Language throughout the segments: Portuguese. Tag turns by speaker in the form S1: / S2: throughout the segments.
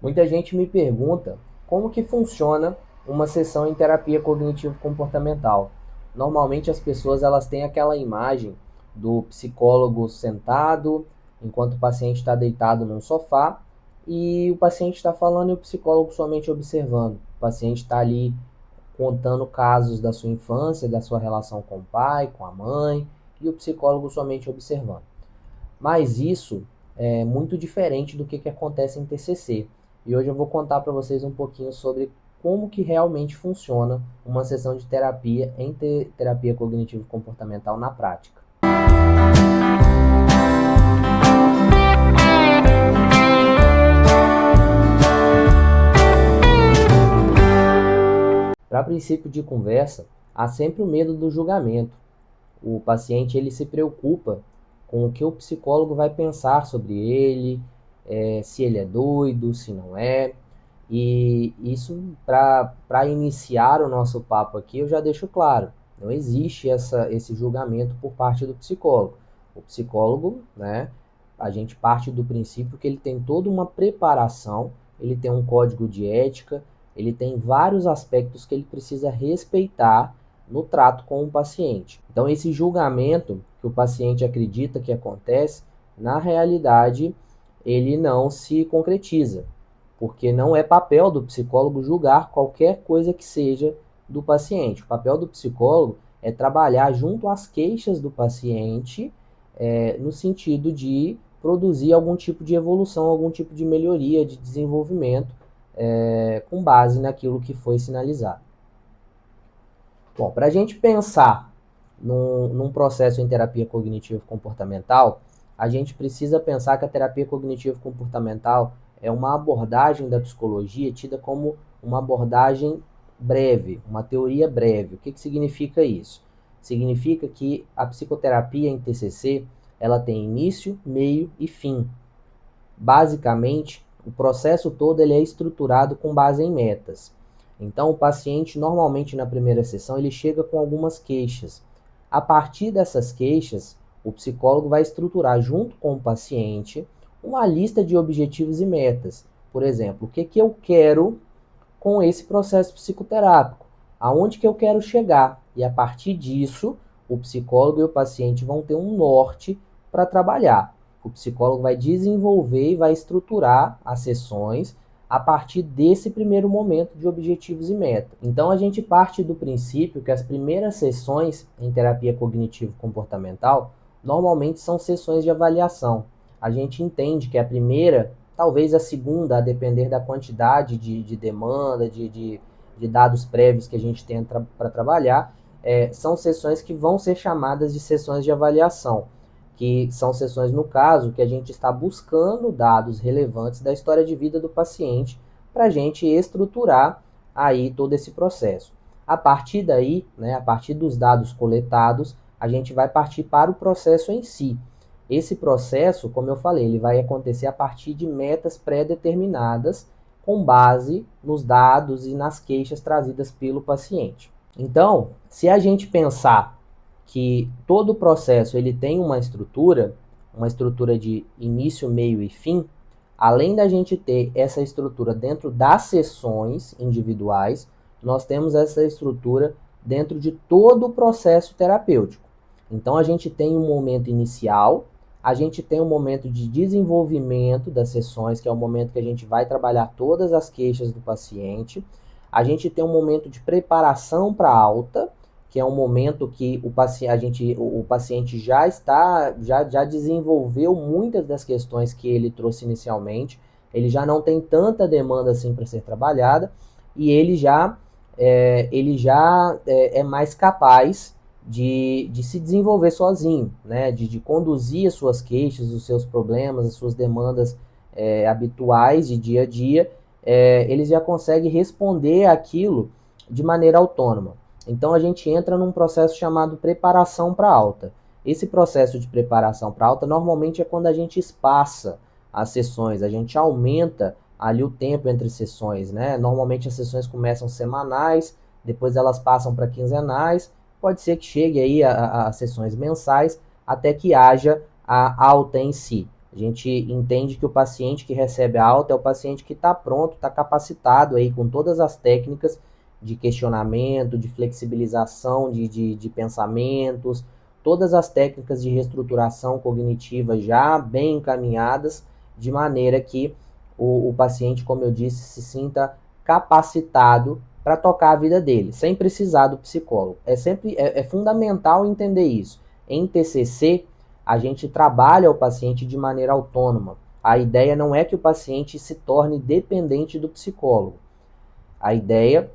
S1: Muita gente me pergunta como que funciona uma sessão em terapia cognitivo-comportamental. Normalmente as pessoas elas têm aquela imagem do psicólogo sentado, enquanto o paciente está deitado num sofá, e o paciente está falando e o psicólogo somente observando. O paciente está ali contando casos da sua infância, da sua relação com o pai, com a mãe, e o psicólogo somente observando. Mas isso é muito diferente do que acontece em TCC. E hoje eu vou contar para vocês um pouquinho sobre como que realmente funciona uma sessão de terapia em terapia cognitivo-comportamental na prática. Para princípio de conversa, há sempre o medo do julgamento. O paciente ele se preocupa com o que o psicólogo vai pensar sobre ele, se ele é doido, se não é. E isso, para iniciar o nosso papo aqui, eu já deixo claro, não existe esse julgamento por parte do psicólogo. O psicólogo, né, a gente parte do princípio que ele tem toda uma preparação, ele tem um código de ética, ele tem vários aspectos que ele precisa respeitar no trato com o paciente. Então, esse julgamento que o paciente acredita que acontece, na realidade, ele não se concretiza, porque não é papel do psicólogo julgar qualquer coisa que seja do paciente. O papel do psicólogo é trabalhar junto às queixas do paciente, no sentido de produzir algum tipo de evolução, algum tipo de melhoria, de desenvolvimento, com base naquilo que foi sinalizado. Bom, para a gente pensar num processo em terapia cognitivo-comportamental, a gente precisa pensar que a terapia cognitivo-comportamental é uma abordagem da psicologia tida como uma abordagem breve, uma teoria breve. O que significa isso? Significa que a psicoterapia em TCC ela tem início, meio e fim. Basicamente, o processo todo ele é estruturado com base em metas. Então, o paciente, normalmente na primeira sessão, ele chega com algumas queixas. A partir dessas queixas, o psicólogo vai estruturar junto com o paciente uma lista de objetivos e metas. Por exemplo, o que eu quero com esse processo psicoterápico? Aonde que eu quero chegar? E a partir disso, o psicólogo e o paciente vão ter um norte para trabalhar. O psicólogo vai desenvolver e vai estruturar as sessões a partir desse primeiro momento de objetivos e metas. Então a gente parte do princípio que as primeiras sessões em terapia cognitivo-comportamental normalmente são sessões de avaliação. A gente entende que a primeira, talvez a segunda, a depender da quantidade de demanda, de dados prévios que a gente tem para trabalhar, são sessões que vão ser chamadas de sessões de avaliação, que são sessões, no caso, que a gente está buscando dados relevantes da história de vida do paciente para a gente estruturar aí todo esse processo. A partir daí, né, a partir dos dados coletados, a gente vai partir para o processo em si. Esse processo, como eu falei, ele vai acontecer a partir de metas pré-determinadas com base nos dados e nas queixas trazidas pelo paciente. Então, se a gente pensar que todo o processo ele tem uma estrutura de início, meio e fim, além da gente ter essa estrutura dentro das sessões individuais, nós temos essa estrutura dentro de todo o processo terapêutico. Então a gente tem um momento inicial, a gente tem um momento de desenvolvimento das sessões, que é o momento que a gente vai trabalhar todas as queixas do paciente. A gente tem um momento de preparação para a alta, que é um momento que o paciente já desenvolveu muitas das questões que ele trouxe inicialmente, ele já não tem tanta demanda assim para ser trabalhada, e ele já é mais capaz de se desenvolver sozinho, né? de conduzir as suas queixas, os seus problemas, as suas demandas habituais de dia a dia, ele já consegue responder aquilo de maneira autônoma. Então a gente entra num processo chamado preparação para alta. Esse processo de preparação para alta normalmente é quando a gente espaça as sessões, a gente aumenta ali o tempo entre sessões, né? Normalmente as sessões começam semanais, depois elas passam para quinzenais, pode ser que chegue aí a sessões mensais, até que haja a alta em si. A gente entende que o paciente que recebe a alta é o paciente que está pronto, está capacitado aí com todas as técnicas de questionamento, de flexibilização de pensamentos, todas as técnicas de reestruturação cognitiva já bem encaminhadas, de maneira que o paciente, como eu disse, se sinta capacitado para tocar a vida dele, sem precisar do psicólogo. É fundamental entender isso. Em TCC, a gente trabalha o paciente de maneira autônoma. A ideia não é que o paciente se torne dependente do psicólogo. A ideia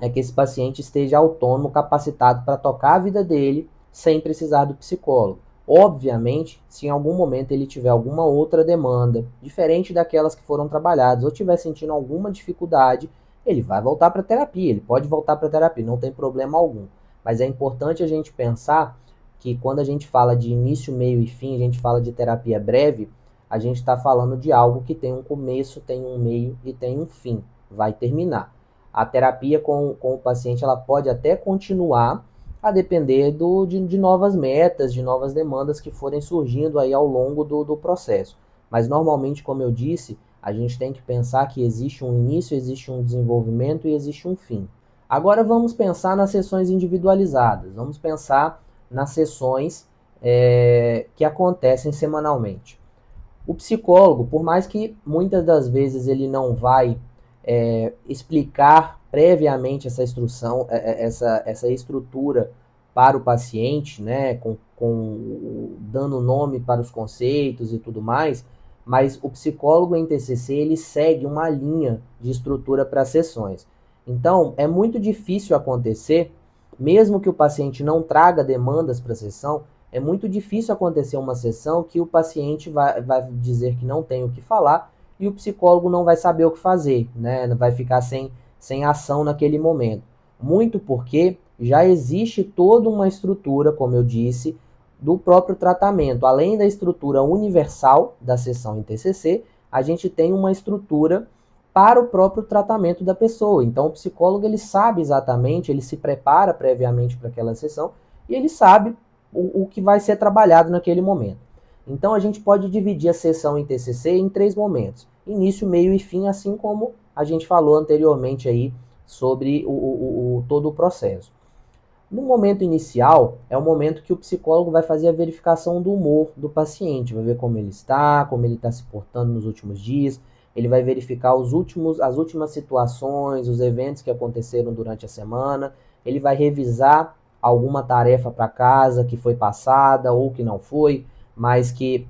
S1: é que esse paciente esteja autônomo, capacitado para tocar a vida dele sem precisar do psicólogo. Obviamente, se em algum momento ele tiver alguma outra demanda, diferente daquelas que foram trabalhadas, ou estiver sentindo alguma dificuldade, ele vai voltar para a terapia, ele pode voltar para a terapia, não tem problema algum. Mas é importante a gente pensar que quando a gente fala de início, meio e fim, a gente fala de terapia breve, a gente está falando de algo que tem um começo, tem um meio e tem um fim, vai terminar. A terapia com o paciente ela pode até continuar a depender de novas metas, de novas demandas que forem surgindo aí ao longo do processo. Mas normalmente, como eu disse, a gente tem que pensar que existe um início, existe um desenvolvimento e existe um fim. Agora vamos pensar nas sessões individualizadas, vamos pensar nas sessões que acontecem semanalmente. O psicólogo, por mais que muitas das vezes ele não vai explicar previamente essa instrução, essa estrutura para o paciente, né, dando nome para os conceitos e tudo mais, mas o psicólogo em TCC ele segue uma linha de estrutura para as sessões. Então, é muito difícil acontecer, mesmo que o paciente não traga demandas para a sessão, é muito difícil acontecer uma sessão que o paciente vai dizer que não tem o que falar e o psicólogo não vai saber o que fazer, né? Vai ficar sem ação naquele momento. Muito porque já existe toda uma estrutura, como eu disse, do próprio tratamento. Além da estrutura universal da sessão em TCC, a gente tem uma estrutura para o próprio tratamento da pessoa. Então, o psicólogo ele sabe exatamente, ele se prepara previamente para aquela sessão e ele sabe o que vai ser trabalhado naquele momento. Então, a gente pode dividir a sessão em TCC em 3 momentos: início, meio e fim, assim como a gente falou anteriormente aí sobre todo o processo. No momento inicial, é o momento que o psicólogo vai fazer a verificação do humor do paciente, vai ver como ele está se portando nos últimos dias, ele vai verificar as últimas situações, os eventos que aconteceram durante a semana, ele vai revisar alguma tarefa para casa que foi passada ou que não foi, mas que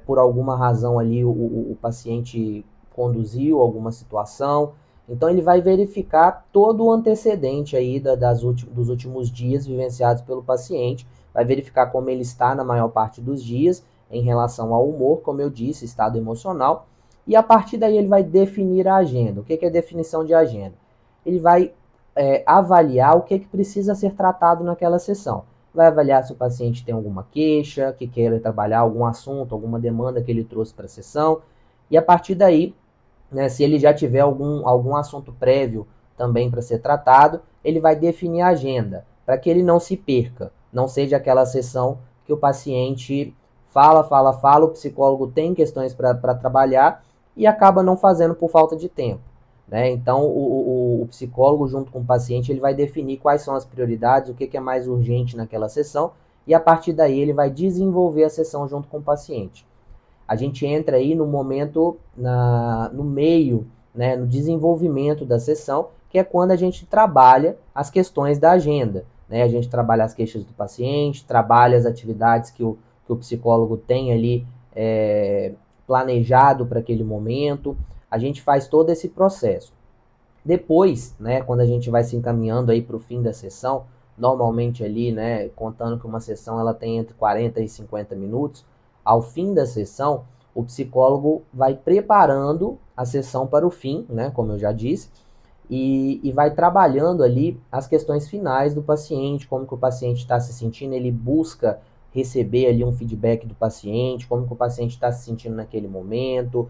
S1: por alguma razão ali o paciente conduziu alguma situação. Então ele vai verificar todo o antecedente aí dos últimos dias vivenciados pelo paciente, vai verificar como ele está na maior parte dos dias em relação ao humor, como eu disse, estado emocional, e a partir daí ele vai definir a agenda. O que é definição de agenda? Ele vai avaliar o que precisa ser tratado naquela sessão. Vai avaliar se o paciente tem alguma queixa, que queira trabalhar algum assunto, alguma demanda que ele trouxe para a sessão, e a partir daí, né, se ele já tiver algum assunto prévio também para ser tratado, ele vai definir a agenda, para que ele não se perca, não seja aquela sessão que o paciente fala, o psicólogo tem questões para trabalhar e acaba não fazendo por falta de tempo. Né? Então, o psicólogo, junto com o paciente, ele vai definir quais são as prioridades, o que é mais urgente naquela sessão, e a partir daí ele vai desenvolver a sessão junto com o paciente. A gente entra aí no momento, no meio, né, no desenvolvimento da sessão, que é quando a gente trabalha as questões da agenda. Né? A gente trabalha as queixas do paciente, trabalha as atividades que o psicólogo tem ali planejado para aquele momento. A gente faz todo esse processo. Depois, né, quando a gente vai se encaminhando aí para o fim da sessão, normalmente ali, né, contando que uma sessão ela tem entre 40 e 50 minutos, ao fim da sessão, o psicólogo vai preparando a sessão para o fim, né, como eu já disse, e vai trabalhando ali as questões finais do paciente, como que o paciente está se sentindo, ele busca receber ali um feedback do paciente, como que o paciente está se sentindo naquele momento,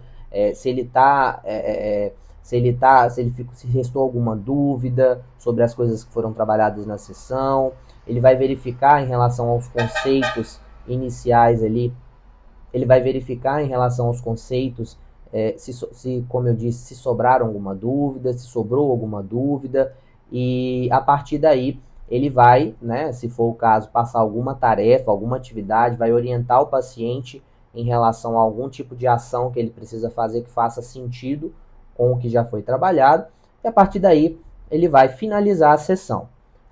S1: se restou alguma dúvida sobre as coisas que foram trabalhadas na sessão, ele vai verificar em relação aos conceitos iniciais ali ele vai verificar em relação aos conceitos, como eu disse, se sobraram alguma dúvida, se sobrou alguma dúvida, e a partir daí ele vai, né, se for o caso, passar alguma tarefa, alguma atividade, vai orientar o paciente em relação a algum tipo de ação que ele precisa fazer que faça sentido com o que já foi trabalhado, e a partir daí ele vai finalizar a sessão.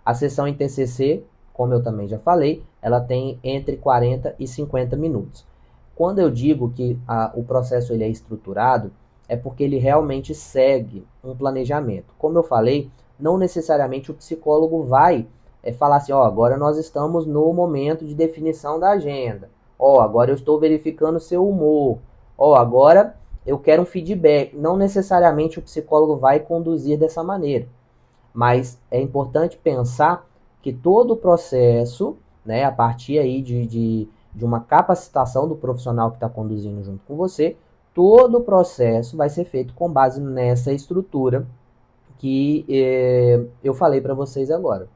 S1: A sessão em TCC, como eu também já falei, ela tem entre 40 e 50 minutos. Quando eu digo que o processo ele é estruturado, é porque ele realmente segue um planejamento. Como eu falei, não necessariamente o psicólogo vai falar assim, ó, agora nós estamos no momento de definição da agenda. Ó, agora eu estou verificando seu humor. Ó, agora eu quero um feedback. Não necessariamente o psicólogo vai conduzir dessa maneira. Mas é importante pensar que todo o processo, né, a partir aí de uma capacitação do profissional que está conduzindo junto com você, todo o processo vai ser feito com base nessa estrutura que eu falei para vocês agora.